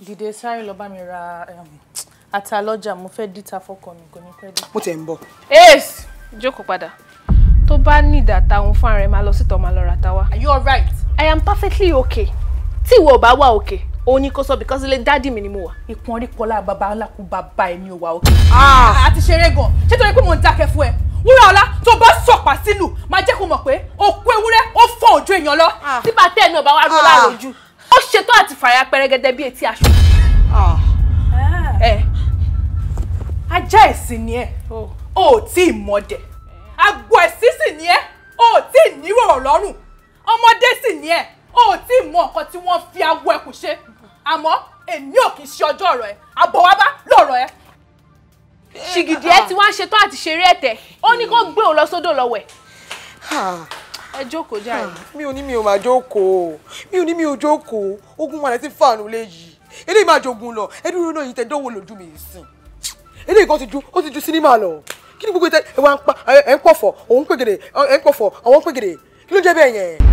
Dìde sáré lọ bá mi ra ata lọ́jà mo fẹ́ dìta fọ́kọ mi kò ní pẹ́ dé. Mo tẹ̀ ń bọ̀. Ace, jókòó padà. Tó bá ní ìdàtà òun fún ara ẹ̀ máa lọ síta máa lọ ra ta wá. Are you alright? I am perfectly okay. Tí ìwọ ò bá wà okay, òun ni kò sọ because ilé daddy mi ni mo wà. Ìpọ́n rí kọ́lá bàbá ńlá kú bàbá ẹ̀ ní òwà okay. Àti ṣeré gan. Ṣé torí pé mo ń dákẹ́ fún ẹ? Wúràọlá tó bá sọ̀pà sílù máa jẹ́ kó mọ̀ pé òkú ewúrẹ́ ó fọ́ ojú èèyàn lọ. Tí bàtẹ́ ẹ̀ náà bá wá ró lárojú. Ó ṣetán àti fàyà pẹrẹgẹdẹ bí etí aṣọ. Ajá ẹ̀sìn ni ẹ́. O tí ì mọ̀dẹ̀. Agbo ẹ̀sìn sì ni ẹ́. O tí ì nírò lọ́rùn. Ọmọdé sì ni ẹ́. O tí ì mọ nǹkan tí wọ́n fi agbo ẹ̀kú ṣe. Àmọ́ èmi ò kì í ṣe ọjọ́ ọ̀rọ̀ ẹ̀. Àbọ̀ wá bá lọ̀rọ̀ ẹ̀. Ṣìgìdì ẹ ti wá ń ṣetán àti ṣeré ẹ̀tẹ̀. Ó ní kó gbé òun lọ sódò lọ wẹ̀. Ẹ jókòó jàre. Mi ò ní mi ò máa jókòó. Mi ò ní mi ò jókòó. Ogun wà lẹ́tí fàánù léyìí. Eléyìí máa jogun lọ. Ẹ dúró náà yìí tẹ dánwò lójú mi sìn. Eléyìí kan ó ti ju sinimá lọ. Kí ni gbogbo ẹ wá ń pa ẹ ń pọ̀fọ̀, òun pègèdè, ẹ ń pọ̀fọ̀, àwọn pègèdè. Kí ló jẹ́ bẹ́ẹ̀ yẹn?